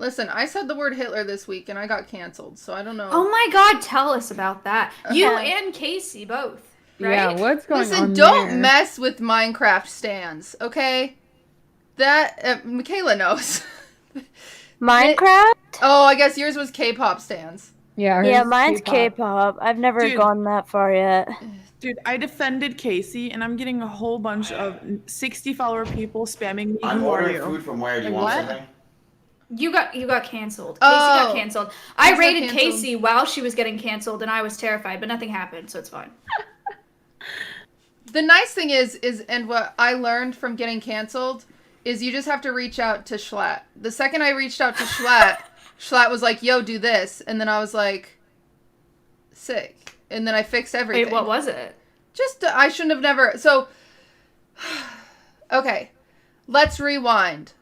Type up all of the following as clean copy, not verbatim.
Listen, I said the word Hitler this week and I got canceled, so I don't know. Oh my god, tell us about that. You and Casey both, right? Yeah, what's going Listen, on don't there? mess with Minecraft stands, okay? That, Michaela knows. Minecraft? Oh, I guess yours was K-pop stands. Yeah, Yeah, hers is mine's K-pop. I've never gone that far yet. Dude, I defended Casey, and I'm getting a whole bunch of 60-follower people spamming me. I'm Who are ordering you? food from where? Do you Like, want what? something? You got canceled. Oh. Casey got canceled. I got raided canceled. Casey while she was getting canceled, and I was terrified, but nothing happened, so it's fine. The nice thing is, and what I learned from getting canceled is you just have to reach out to Schlatt. The second I reached out to Schlatt, Schlatt was like, yo, do this. And then I was like, sick. And then I fixed everything. Wait, what was it? Just, I shouldn't have never. So, okay. Let's rewind.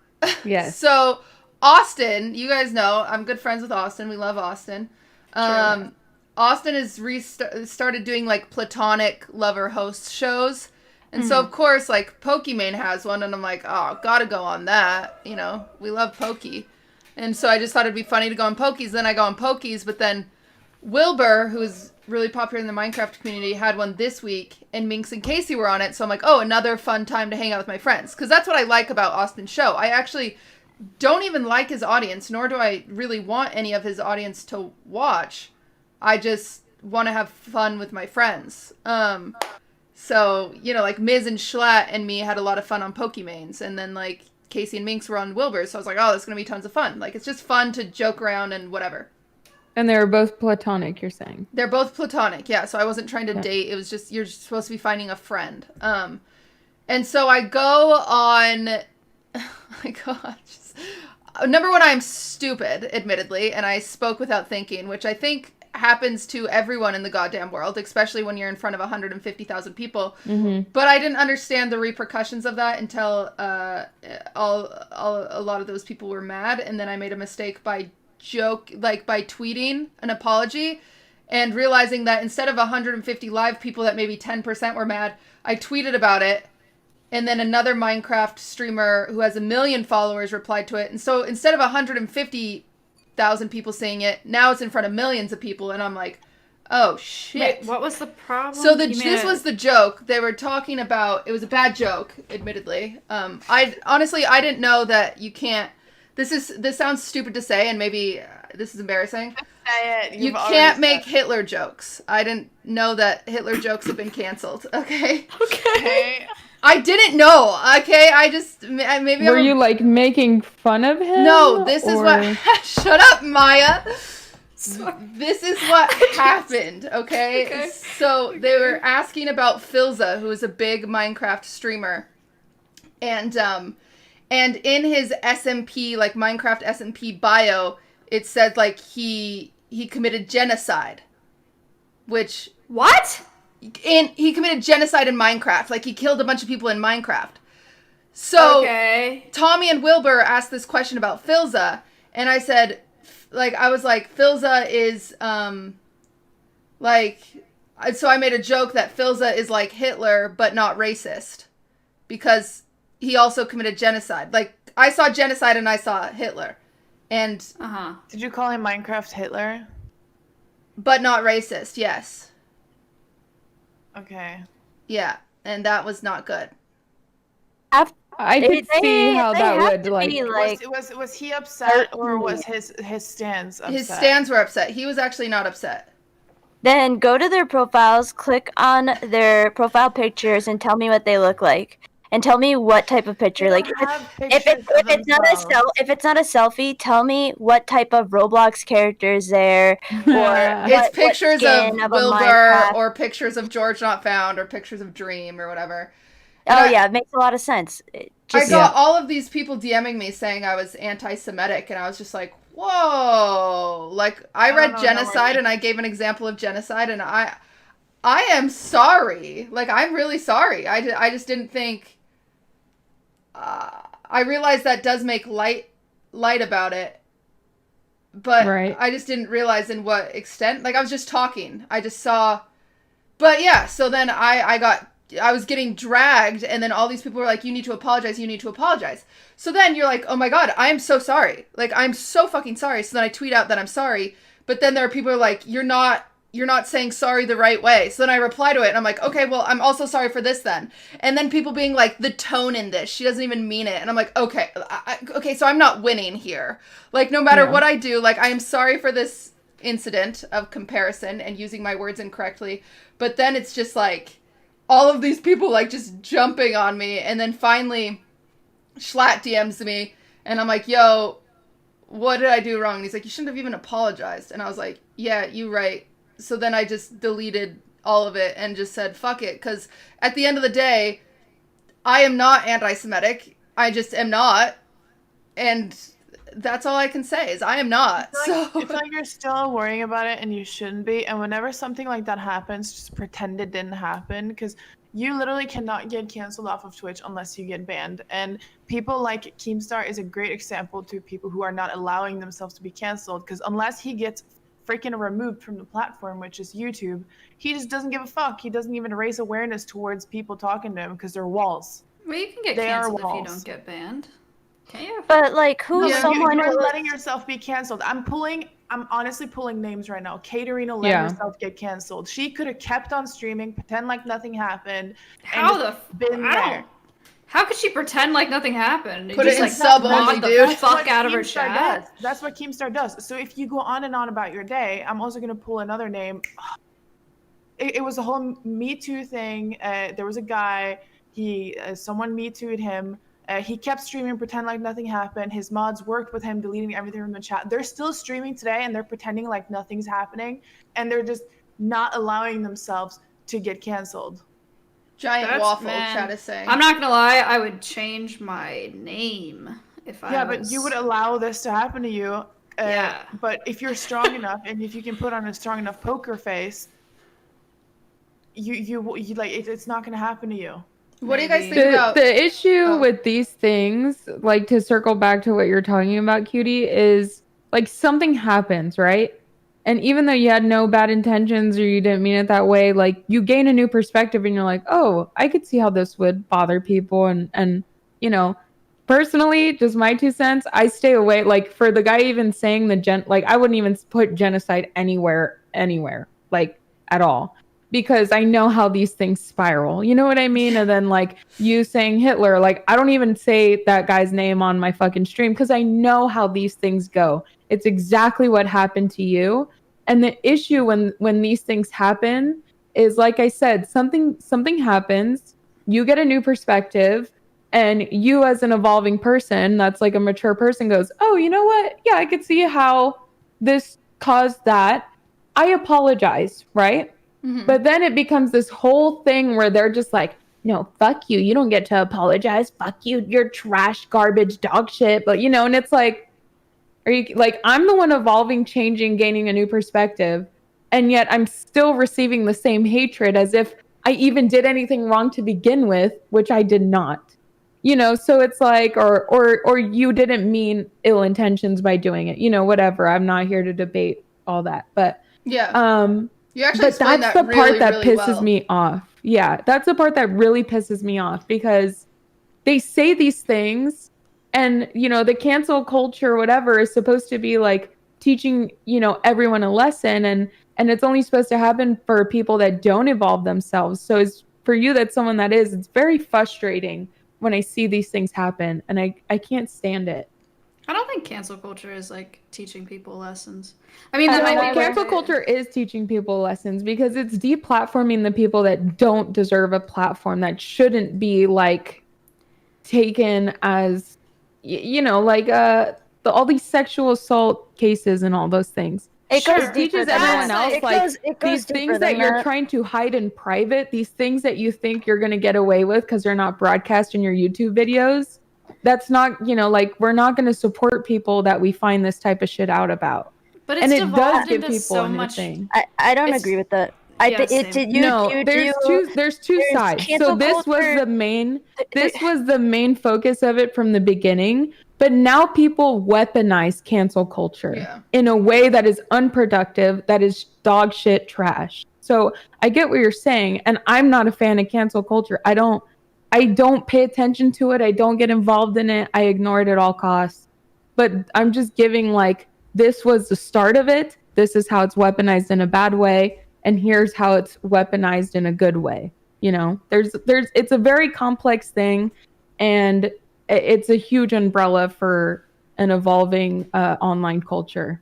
Yes. So, Austin, you guys know, I'm good friends with Austin. We love Austin. Sure. Austin has started doing, like, platonic lover-host shows. And so, of course, like, Pokimane has one, and I'm like, oh, gotta go on that. You know, we love Pokey. And so I just thought it'd be funny to go on Pokies. Then I go on Pokies, but then Wilbur, who's really popular in the Minecraft community, had one this week, and Minx and Casey were on it. So I'm like, oh, another fun time to hang out with my friends. Because that's what I like about Austin's show. I actually don't even like his audience, nor do I really want any of his audience to watch. I just want to have fun with my friends. So, you know, like Miz and Schlatt and me had a lot of fun on Pokemones. And then, like, Casey and Minx were on Wilbur. So I was like, oh, this is going to be tons of fun. Like, it's just fun to joke around and whatever. And they were both platonic, you're saying? They're both platonic, yeah. So I wasn't trying to date. It was just, you're just supposed to be finding a friend. And so I go on... Number one, I'm stupid, admittedly. And I spoke without thinking, which I think happens to everyone in the goddamn world, especially when you're in front of 150,000 people. Mm-hmm. But I didn't understand the repercussions of that until a lot of those people were mad, and then I made a mistake by tweeting an apology and realizing that instead of 150 live people that maybe 10% were mad, I tweeted about it, and then another Minecraft streamer who has 1 million followers replied to it. And so instead of 150,000 people seeing it, now it's in front of millions of people, and I'm like, oh shit. Wait, what was the problem? So this was the joke. They were talking about, it was a bad joke, admittedly. I didn't know that you can't, this sounds stupid to say, and maybe this is embarrassing. Say it. You can't make Hitler jokes. I didn't know that Hitler jokes have been canceled, okay? Okay. I didn't know, okay? I just, maybe Were you, like, making fun of him? No, this is what, shut up, Maya. Sorry. This is what happened, okay? So they were asking about Filza, who is a big Minecraft streamer. And in his SMP, like Minecraft SMP bio, it said like he committed genocide. Which What? he committed genocide in Minecraft, like he killed a bunch of people in Minecraft. So Okay. Tommy and Wilbur asked this question about Filza, and I said, like, I was like, Filza is, so I made a joke that Filza is like Hitler, but not racist, because he also committed genocide. Like, I saw genocide and I saw Hitler, and, Did you call him Minecraft Hitler? but not racist, yes. Okay. Yeah, and that was not good. I could see how that would, like... Was he upset, or was his stands upset? His stands were upset. He was actually not upset. Then go to their profiles, click on their profile pictures, and tell me what they look like. And tell me what type of picture. Like, if it's not a selfie, tell me what type of Roblox character is there, or It's pictures of a Wilbur, Minecraft. or pictures of George Not Found, or pictures of Dream, or whatever. Oh yeah, it makes a lot of sense. I got all of these people DMing me saying I was anti-Semitic, and I was just like, whoa. Like, I read genocide, and I gave an example of genocide, and I am sorry. Like, I'm really sorry. I just didn't think... I realized that does make light about it, but I just didn't realize in what extent. Like, I was just talking. I just saw... But yeah, so then I got I was getting dragged, and then all these people were like, you need to apologize, you need to apologize. So then you're like, oh my god, I am so sorry. Like, I'm so fucking sorry. So then I tweet out that I'm sorry, but then there are people who are like, you're not saying sorry the right way. So then I reply to it, and I'm like, okay, well, I'm also sorry for this then. And then people being like, the tone in this, she doesn't even mean it. And I'm like, okay, okay, so I'm not winning here. Like, no matter what I do, like, I am sorry for this incident of comparison and using my words incorrectly. But then it's just like, all of these people, like, just jumping on me. And then finally, Schlatt DMs me, and I'm like, yo, what did I do wrong? And he's like, you shouldn't have even apologized. And I was like, yeah, you're right. So then I just deleted all of it and just said, fuck it. Because at the end of the day, I am not anti-Semitic. I just am not. And that's all I can say is I am not. It's like you're still worrying about it and you shouldn't be. And whenever something like that happens, just pretend it didn't happen. Because you literally cannot get canceled off of Twitch unless you get banned. And people like Keemstar is a great example to people who are not allowing themselves to be canceled. Because unless he gets freaking removed from the platform, which is YouTube, he just doesn't give a fuck. He doesn't even raise awareness towards people talking to him because they're walls. Well, you can get canceled if you don't get banned. Can you? But like, who's someone you're who letting yourself be canceled? I'm honestly pulling names right now. Kaceytron let herself get canceled. She could have kept on streaming, pretend like nothing happened. There. How could she pretend like nothing happened? Put it in sub only, dude. The fuck out of her chat. That's what Keemstar does. So if you go on and on about your day, I'm also gonna pull another name. It was a whole Me Too thing. There was a guy. Someone Me Too'd him. He kept streaming, pretend like nothing happened. His mods worked with him, deleting everything from the chat. They're still streaming today, and they're pretending like nothing's happening, and they're just not allowing themselves to get canceled. Giant waffle, chat is saying. I'm not gonna lie, I would change my name if I was... Yeah, but you would allow this to happen to you. But if you're strong enough, and if you can put on a strong enough poker face, you like it's not gonna happen to you. What do you guys think about the issue with these things? Like, to circle back to what you're talking about, Cutie, is like something happens, right? And even though you had no bad intentions or you didn't mean it that way, like, you gain a new perspective and you're like, oh, I could see how this would bother people. And you know, personally, just my 2 cents, I stay away. Like, for the guy even saying like, I wouldn't even put genocide anywhere, like, at all. Because I know how these things spiral. You know what I mean? And then, like, you saying Hitler, like, I don't even say that guy's name on my fucking stream because I know how these things go. It's exactly what happened to you. And the issue when these things happen is, like I said, something happens, you get a new perspective, and you as an evolving person, that's like a mature person, goes, oh, you know what? Yeah, I could see how this caused that. I apologize, right? Mm-hmm. But then it becomes this whole thing where they're just like, no, fuck you. You don't get to apologize. Fuck you. You're trash, garbage, dog shit. But, you know, and it's like, are you like, I'm the one evolving, changing, gaining a new perspective. And yet I'm still receiving the same hatred as if I even did anything wrong to begin with, which I did not. You know, so it's like, or you didn't mean ill intentions by doing it. You know, whatever. I'm not here to debate all that. But yeah. You actually but that's the part that pisses me off. Yeah, that's the part that really pisses me off because they say these things and, you know, the cancel culture, whatever, is supposed to be like teaching, you know, everyone a lesson. And it's only supposed to happen for people that don't evolve themselves. So it's for you, that's someone that is, it's very frustrating when I see these things happen and I can't stand it. I don't think cancel culture is like teaching people lessons. I mean, that might be cancel culture is teaching people lessons because it's deplatforming the people that don't deserve a platform, that shouldn't be like taken as, you know, like all these sexual assault cases and all those things. It teaches everyone else like these things that you're trying to hide in private, these things that you think you're going to get away with because they're not broadcast in your YouTube videos. That's not, you know, like, we're not going to support people that we find this type of shit out about. But it's devolved into so much. I don't agree with that. There's two sides. So this was the main focus of it from the beginning. But now people weaponize cancel culture in a way that is unproductive, that is dog shit trash. So I get what you're saying, and I'm not a fan of cancel culture. I don't pay attention to it. I don't get involved in it. I ignore it at all costs. But I'm just giving like, this was the start of it. This is how it's weaponized in a bad way, and here's how it's weaponized in a good way. You know, it's a very complex thing, and it's a huge umbrella for an evolving online culture.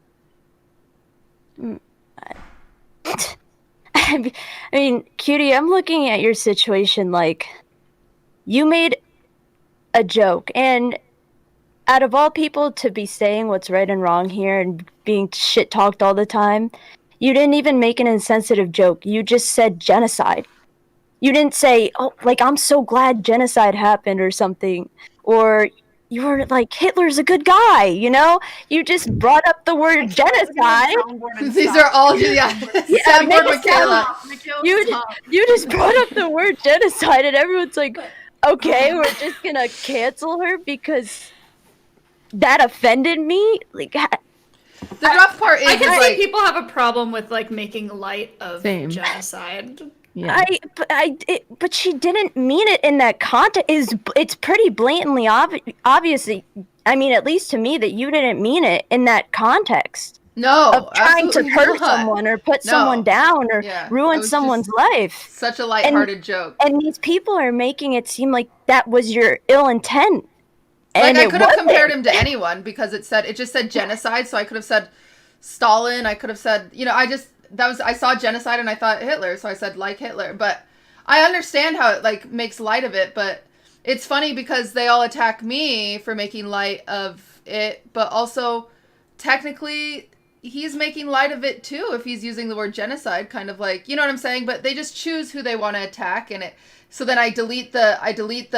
I mean, Cutie, I'm looking at your situation like you made a joke, and out of all people to be saying what's right and wrong here and being shit talked all the time, you didn't even make an insensitive joke. You just said genocide. You didn't say, oh, like, I'm so glad genocide happened or something. Or you were like, Hitler's a good guy, you know? You just brought up the word genocide. These are all, soundboard Michaela. You just brought up the word genocide, and everyone's like, okay, we're just gonna cancel her because that offended me? Like, the rough part is, I can see people have a problem with like making light of genocide. Yeah. But she didn't mean it in that context. It's pretty blatantly obviously. I mean, at least to me, that you didn't mean it in that context. No, of trying to hurt someone or put someone down or ruin someone's life. Such a lighthearted joke. And these people are making it seem like that was your ill intent. Like, I could have compared him to anyone because it just said genocide, so I could have said Stalin. I could have said, I saw genocide and I thought Hitler, so I said like Hitler. But I understand how it like makes light of it, but it's funny because they all attack me for making light of it, but also technically he's making light of it too if he's using the word genocide, kind of like, you know what I'm saying? But they just choose who they want to attack, and so then I delete the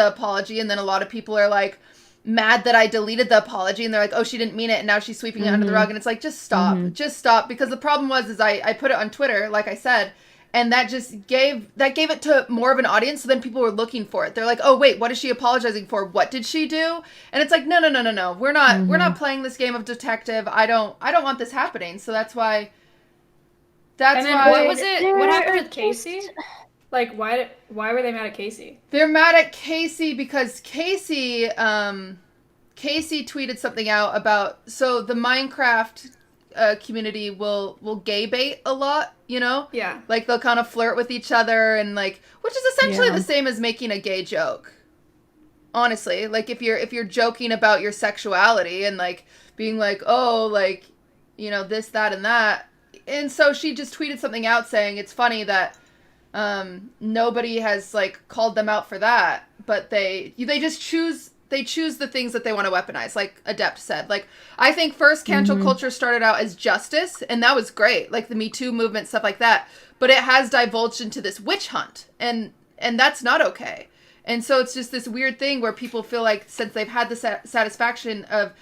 apology, and then a lot of people are like mad that I deleted the apology, and they're like, oh, she didn't mean it, and now she's sweeping it under the rug, and it's like, just stop, because the problem was I put it on Twitter, like I said, and that gave it to more of an audience, so then people were looking for it. They're like, oh wait, what is she apologizing for? What did she do? And it's like, no, we're not playing this game of detective. I don't want this happening. So that's why what was it? What happened with Casey? Like, why were they mad at Casey? They're mad at Casey because Casey tweeted something out about, so the Minecraft community will gay bait a lot, you know? Yeah. Like, they'll kind of flirt with each other, and like, which is essentially the same as making a gay joke. Honestly, like, if you're joking about your sexuality and like being like, oh, like, you know, this, that, and that. And so she just tweeted something out saying it's funny that nobody has like called them out for that, but they just choose the things that they want to weaponize, like Adept said. Like, I think first cancel culture started out as justice, and that was great, like the Me Too movement, stuff like that, but it has divulged into this witch hunt, and that's not okay. And so it's just this weird thing where people feel like, since they've had the satisfaction of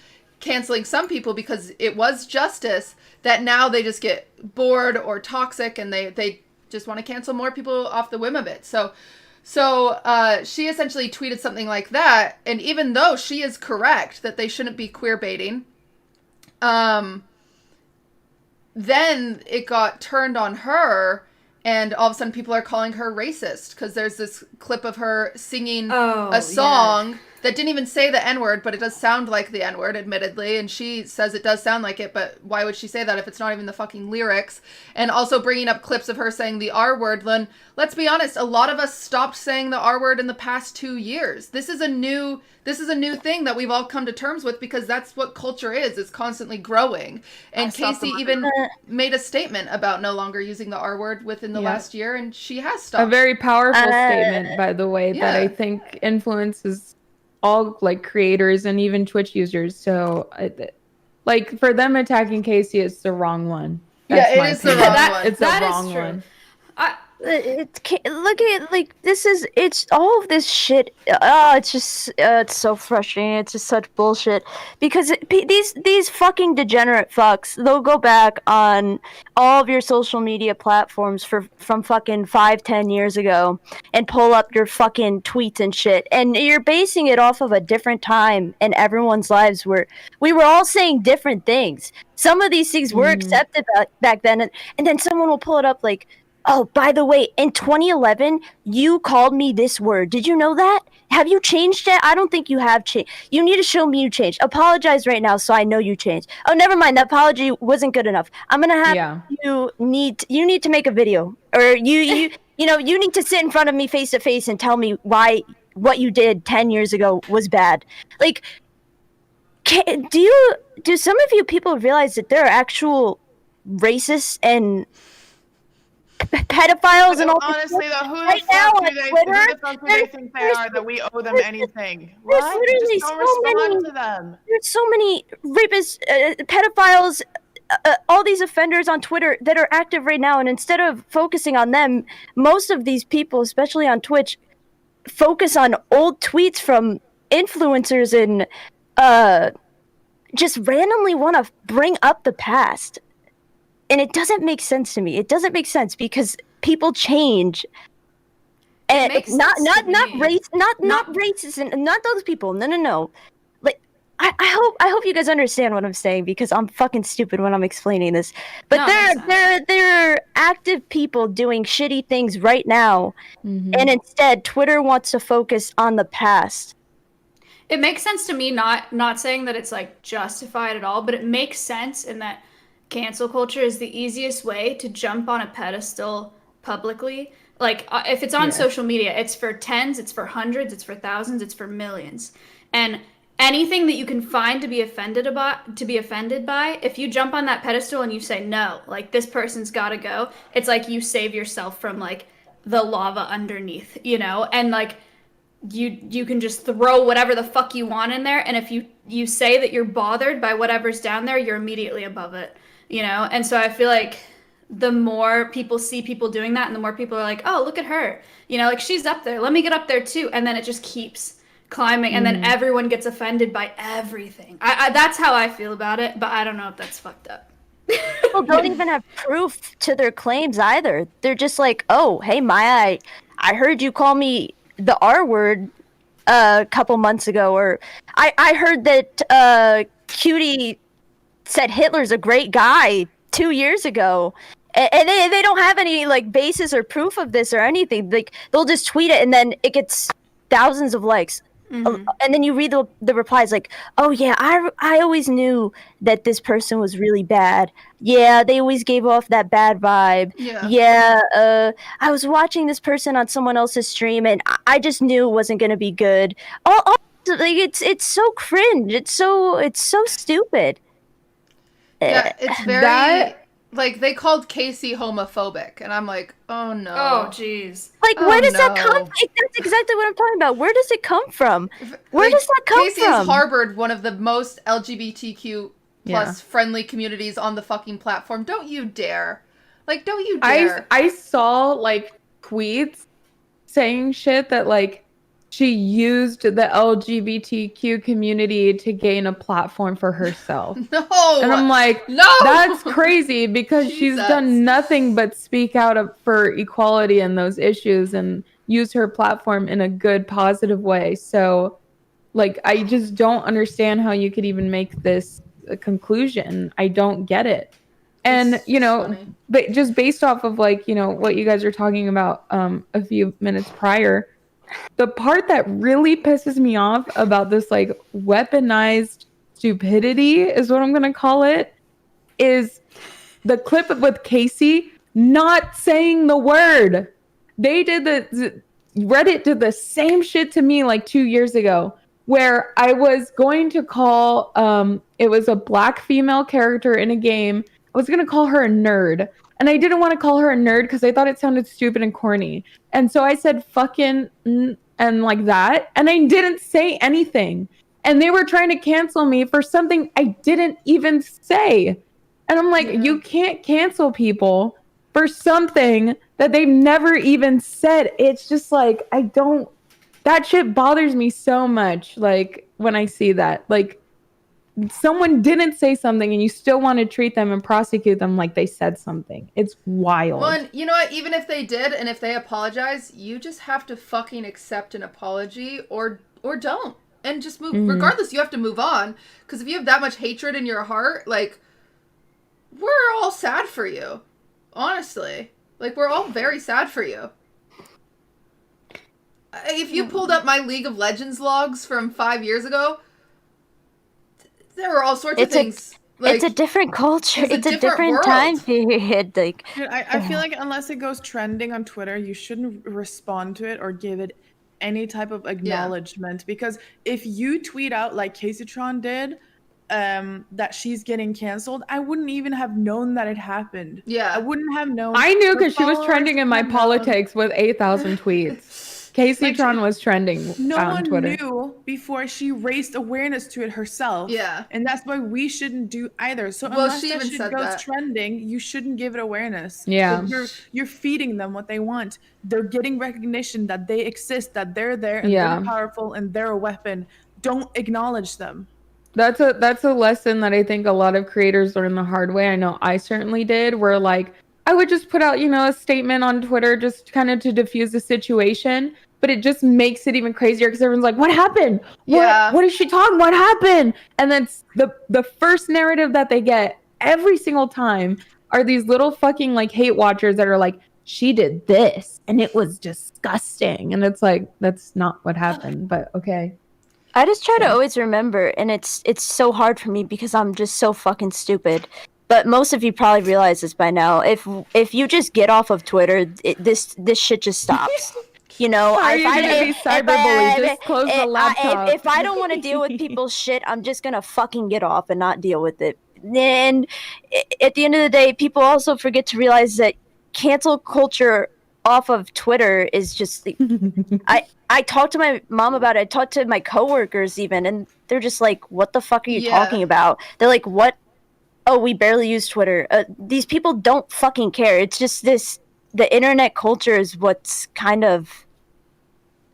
canceling some people because it was justice, that now they just get bored or toxic, and they just want to cancel more people off the whim of it. So she essentially tweeted something like that, and even though she is correct that they shouldn't be queer baiting, then it got turned on her, and all of a sudden people are calling her racist because there's this clip of her singing a song that didn't even say the N-word, but it does sound like the N-word, admittedly, and she says it does sound like it, but why would she say that if it's not even the fucking lyrics? And also bringing up clips of her saying the R-word. Then, let's be honest, a lot of us stopped saying the R-word in the past 2 years. This is a new thing that we've all come to terms with, because that's what culture is. It's constantly growing. And Casey even made a statement about no longer using the R-word within the last year, and she has stopped. A very powerful statement, by the way, that I think influences all like creators and even Twitch users. So like, for them attacking Casey is the wrong one. It is the wrong one. It's the wrong one. Look at like it's all of this shit. It's just it's so frustrating. It's just such bullshit because these fucking degenerate fucks, they'll go back on all of your social media platforms from fucking 5-10 years ago and pull up your fucking tweets and shit, and you're basing it off of a different time in everyone's lives where we were all saying different things. Some of these things were accepted back then, and then someone will pull it up like, oh, by the way, in 2011, you called me this word. Did you know that? Have you changed it? I don't think you have changed. You need to show me you changed. Apologize right now so I know you changed. Oh, never mind. That apology wasn't good enough. I'm going to have you need to make a video. Or you need to sit in front of me face to face and tell me why what you did 10 years ago was bad. Like, do some of you people realize that there are actual racists and pedophiles and all honestly though, who the fuck do they think they are that we owe them anything? What? Literally just don't respond to them. There's so many rapists, pedophiles, all these offenders on Twitter that are active right now, and instead of focusing on them, most of these people, especially on Twitch, focus on old tweets from influencers and just randomly want to bring up the past. And it doesn't make sense to me. It doesn't make sense because people change, and not racist, and not those people. No. Like I hope you guys understand what I'm saying because I'm fucking stupid when I'm explaining this. But there are active people doing shitty things right now, and instead Twitter wants to focus on the past. It makes sense to me. Not saying that it's like justified at all, but it makes sense in that. Cancel culture is the easiest way to jump on a pedestal publicly. Like if it's on social media, it's for tens, it's for hundreds, it's for thousands, it's for millions. And anything that you can find to be offended by, if you jump on that pedestal and you say no, like this person's got to go, it's like you save yourself from like the lava underneath, you know? And like you can just throw whatever the fuck you want in there, and if you say that you're bothered by whatever's down there, you're immediately above it. You know, and so I feel like the more people see people doing that and the more people are like, oh, look at her. You know, like she's up there. Let me get up there too. And then it just keeps climbing and then everyone gets offended by everything. I that's how I feel about it, but I don't know if that's fucked up. People don't even have proof to their claims either. They're just like, oh, hey, Maya, I heard you call me the R word a couple months ago. Or I heard that Cutie said Hitler's a great guy 2 years ago, and they don't have any like basis or proof of this or anything. Like they'll just tweet it and then it gets thousands of likes, and then you read the replies like, oh yeah, I always knew that this person was really bad. Yeah, they always gave off that bad vibe. I was watching this person on someone else's stream and I just knew it wasn't gonna be good. Like it's so cringe. It's so stupid. Yeah, it's very like they called Casey homophobic, and I'm like, oh no. Oh jeez. Like where does that come? Like, that's exactly what I'm talking about. Where does it come from? Where does that come Casey from? has harbored one of the most LGBTQ plus friendly communities on the fucking platform. Don't you dare! Like, don't you dare! I saw like tweets saying shit that like she used the LGBTQ community to gain a platform for herself. No! And I'm like, no! That's crazy because she's done nothing but speak out for equality in those issues and use her platform in a good, positive way. So, like, I just don't understand how you could even make this a conclusion. I don't get it. And, you know, but just based off of, like, you know, what you guys are talking about a few minutes prior, the part that really pisses me off about this like weaponized stupidity is what I'm going to call it is the clip with Casey not saying the word. They did Reddit did the same shit to me like 2 years ago where I was going to call it was a black female character in a game. I was going to call her a nerd. And I didn't want to call her a nerd because I thought it sounded stupid and corny. And so I said fucking and like that. And I didn't say anything. And they were trying to cancel me for something I didn't even say. And I'm like, you can't cancel people for something that they've never even said. It's just like, that shit bothers me so much. Like when I see that, like someone didn't say something and you still want to treat them and prosecute them like they said something. It's wild. Well, you know what? Even if they did and if they apologize, you just have to fucking accept an apology or don't. And just move. Regardless, you have to move on. Because if you have that much hatred in your heart, like, we're all sad for you. Honestly. Like, we're all very sad for you. If you pulled up my League of Legends logs from 5 years ago, there were all sorts of things. Like, it's a different culture. It's a different world. time period. Like, Dude, I feel like unless it goes trending on Twitter, you shouldn't respond to it or give it any type of acknowledgement. Because if you tweet out like Kaceytron did, that she's getting canceled, I wouldn't even have known that it happened. Yeah. I wouldn't have known. I knew because she was trending in my politics with 8,000 tweets. Kaceytron was trending No on one Twitter. knew before she raised awareness to it herself. Yeah. And that's why we shouldn't do either. So Well, unless she that even shit said goes that. trending, you shouldn't give it awareness. Yeah. Like, you're feeding them what they want. They're getting recognition that they exist, that they're there, and Yeah. they're powerful, and they're a weapon. Don't acknowledge them. That's a lesson that I think a lot of creators learn the hard way. I know I certainly did, where like I would just put out, a statement on Twitter just kind of to diffuse the situation, but it just makes it even crazier because everyone's like, what happened? What is she talking? What happened? And then the first narrative that they get every single time are these little fucking like hate watchers that are like, she did this and it was disgusting. And it's like, that's not what happened, but okay. I just try to always remember, and it's so hard for me because I'm just so fucking stupid. But most of you probably realize this by now. If you just get off of Twitter, this shit just stops. Are you gonna be cyberbullied? Just close the laptop. If I don't want to deal with people's shit, I'm just gonna fucking get off and not deal with it. And at the end of the day, people also forget to realize that cancel culture off of Twitter is just I talked to my mom about it. I talked to my coworkers even, and they're just like, what the fuck are you talking about? They're like, what? Oh, we barely use Twitter. These people don't fucking care. It's just the internet culture is what's kind of,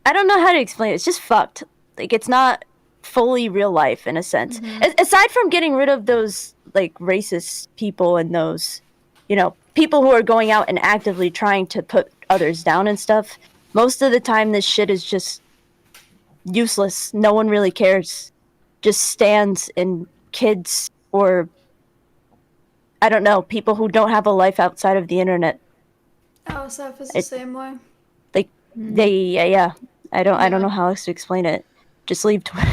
I don't know how to explain it. It's just fucked. Like, it's not fully real life in a sense. Aside from getting rid of those like racist people and those, people who are going out and actively trying to put others down and stuff, most of the time this shit is just useless. No one really cares. Just stands in kids or, I don't know, people who don't have a life outside of the internet. OSF is the same way. Like, I don't know how else to explain it. Just leave Twitter.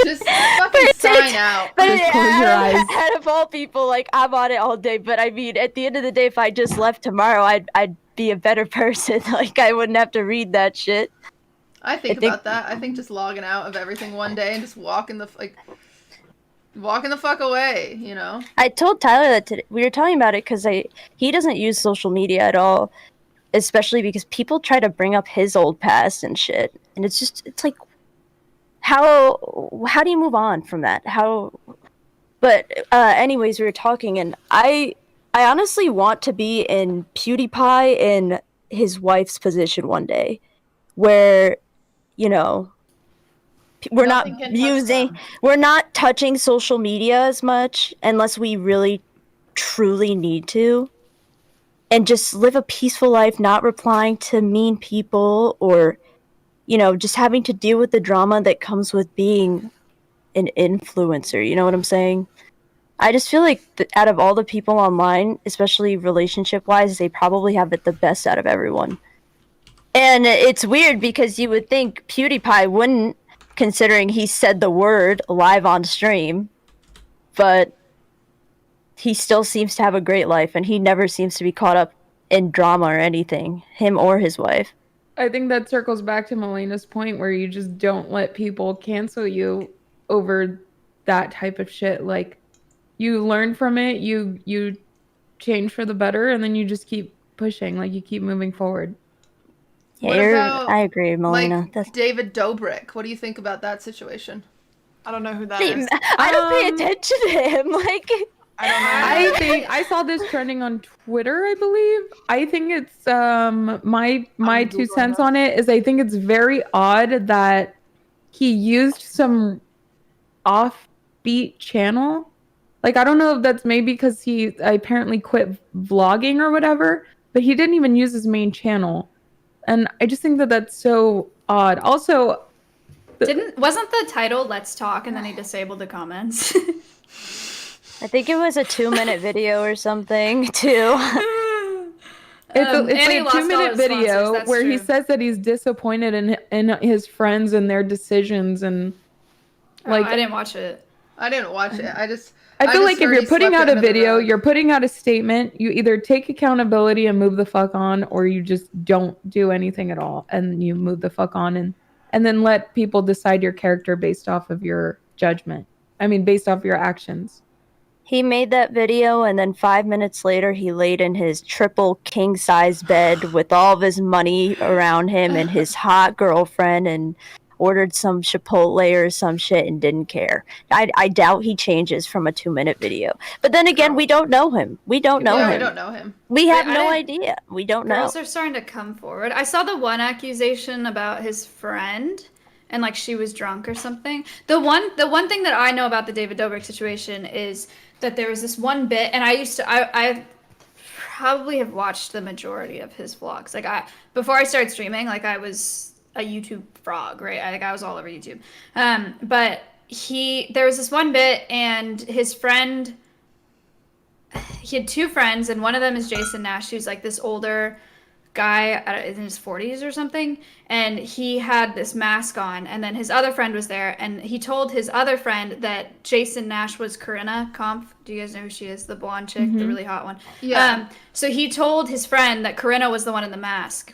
Just fucking sign out. But Just close your eyes. out of all people, like, I'm on it all day. But I mean, at the end of the day, if I just left tomorrow, I'd be a better person. Like, I wouldn't have to read that shit. I think about that. I think just logging out of everything one day and just walking the fuck away, I told Tyler that today. We were talking about it because he doesn't use social media at all, especially because people try to bring up his old past and shit, and it's like, how do you move on from that? But anyways, we were talking, and I honestly want to be in PewDiePie in his wife's position one day, where, we're not touching social media as much unless we really truly need to, and just live a peaceful life, not replying to mean people or, just having to deal with the drama that comes with being an influencer. You know what I'm saying? I just feel like out of all the people online, especially relationship wise, they probably have it the best out of everyone. And it's weird because you would think PewDiePie wouldn't, considering he said the word live on stream, but he still seems to have a great life, and he never seems to be caught up in drama or anything, him or his wife. I think that circles back to Melena's point where you just don't let people cancel you over that type of shit. Like, you learn from it, you change for the better, and then you just keep pushing, like you keep moving forward. Yeah, I agree, Melena. Like David Dobrik. What do you think about that situation? I don't know who that is. I don't pay attention to him. Like, I don't know. I think I saw this trending on Twitter, I believe. I think it's my I'm 2 Googling cents this. on it is I think it's very odd that he used some offbeat channel. Like I don't know if that's maybe because he apparently quit vlogging or whatever, but he didn't even use his main channel. And I just think that that's so odd. Also, Wasn't the title "Let's Talk" and then he disabled the comments? I think it was a 2-minute video or something too. it's And he a lost all 2-minute his video sponsors, that's where he true. says that he's disappointed in his friends and their decisions and like I didn't watch it. I didn't watch it. I I feel just like if heard you're he putting swept out it a under the video, rug. you're putting out a statement, you either take accountability and move the fuck on, or you just don't do anything at all and you move the fuck on and then let people decide your character based off of your judgment. I mean, based off your actions. He made that video, and then 5 minutes later, he laid in his triple king size bed with all of his money around him and his hot girlfriend, and ordered some Chipotle or some shit and didn't care. I doubt he changes from a 2-minute video. But then again, we don't know him. We don't know Yeah, him. we don't know him. We have I no didn't- idea. We don't know. Girls are starting to come forward. I saw the one accusation about his friend, and like she was drunk or something. The one thing that I know about the David Dobrik situation is that there was this one bit, and I probably have watched the majority of his vlogs. Like before I started streaming, like I was a YouTube frog, right? I was all over YouTube. But there was this one bit, and his friend, he had 2 friends, and one of them is Jason Nash, who's like this older guy in his 40s or something, and he had this mask on, and then his other friend was there, and he told his other friend that Jason Nash was Corinna Kampf. Do you guys know who she is? The blonde chick, the really hot one. Yeah. So he told his friend that Corinna was the one in the mask,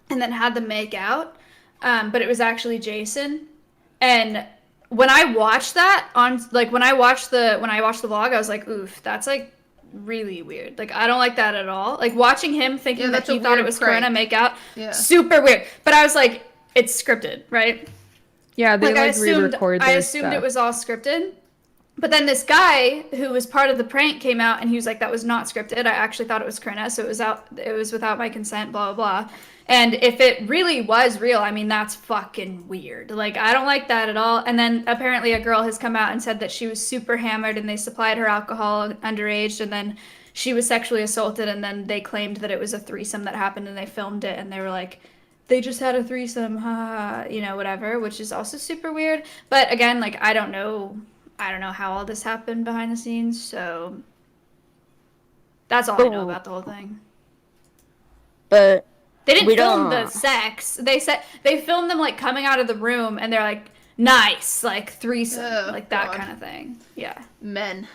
and then had them make out, but it was actually Jason. And when I watched that when I watched the vlog, I was like, oof, that's like really weird. Like I don't like that at all. Like watching him thinking that he thought it was Corinna make out, super weird. But I was like, it's scripted, right? Yeah, they I assumed their it stuff. was all scripted. But then this guy who was part of the prank came out and he was like, that was not scripted. I actually thought it was Corinna, so it was without my consent, blah, blah, blah. And if it really was real, I mean, that's fucking weird. Like, I don't like that at all. And then apparently a girl has come out and said that she was super hammered and they supplied her alcohol underage, and then she was sexually assaulted, and then they claimed that it was a threesome that happened and they filmed it, and they were like, they just had a threesome, whatever, which is also super weird. But again, like, I don't know how all this happened behind the scenes, so that's all I know about the whole thing. But they didn't film the sex. They filmed them like coming out of the room, and they're like, nice, like threesome, like that kind of thing. Yeah. Men.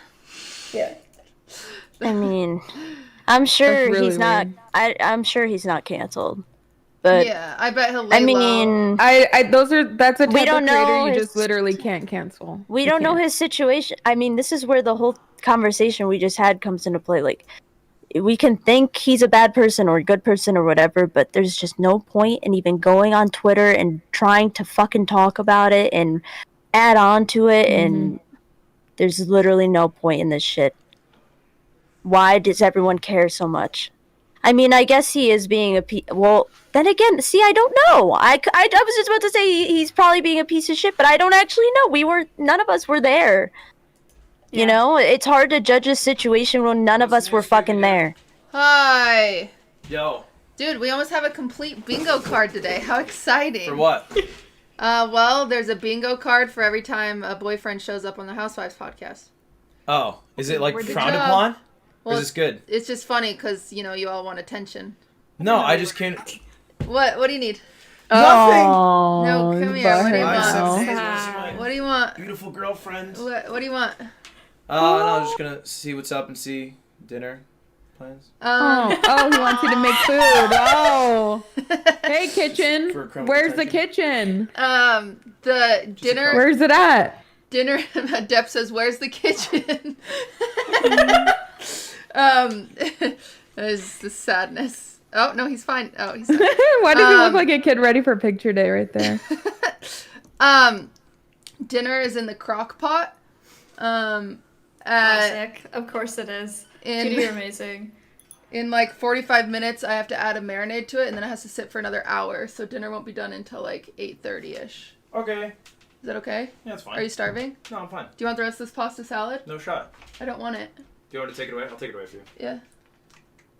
Yeah. I mean, I'm sure really he's not. weird. I'm sure he's not canceled. But yeah, I bet he'll lay I mean, low. That's a type We don't of creator know you his- just literally can't cancel. we You don't know can't. his situation. I mean, this is where the whole conversation we just had comes into play. Like, we can think he's a bad person or a good person or whatever, but there's just no point in even going on Twitter and trying to fucking talk about it and add on to it. And there's literally no point in this shit. Why does everyone care so much? I mean, I guess he is being well, then again, see, I don't know. I was just about to say he's probably being a piece of shit, but I don't actually know. None of us were there. Yeah. You know, it's hard to judge a situation when none of us were fucking there. Hi. Yo. Dude, we almost have a complete bingo card today. How exciting. For what? Well, there's a bingo card for every time a boyfriend shows up on the Housewives podcast. Oh, is it like Good frowned job. upon? Well, or is this good? It's just funny because, you all want attention. No, I just can't. What do you need? Nothing. Oh, No, come here. What do you Hi, want? Sexy. What's my What do you want? beautiful girlfriend? What do you want? No, I'm just gonna see what's up and see dinner plans. Oh, he wants you to make food. Oh, hey, For kitchen. crumble Where's the attention. kitchen? The dinner. Where's it at? Dinner. Depp says, "Where's the kitchen?" Is the sadness. Oh no, he's fine. Oh, he's fine. Why does he look like a kid ready for picture day right there? Dinner is in the crock pot. Classic. Of course it is. Cutie, you're amazing. In like 45 minutes, I have to add a marinade to it, and then it has to sit for another hour. So dinner won't be done until like 8:30ish. Okay. Is that okay? Yeah, it's fine. Are you starving? No, I'm fine. Do you want the rest of this pasta salad? No shot. I don't want it. Do you want to take it away? I'll take it away for you. Yeah.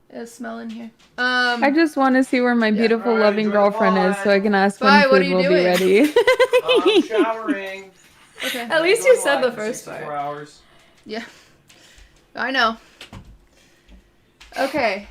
It's smelling here. I just want to see where my beautiful, Alright, loving enjoy the girlfriend is, so I can ask Bye, when what are food you will doing? be ready. I'm showering. Okay. At least you said the first 64 part. hours. Yeah. I know. Okay.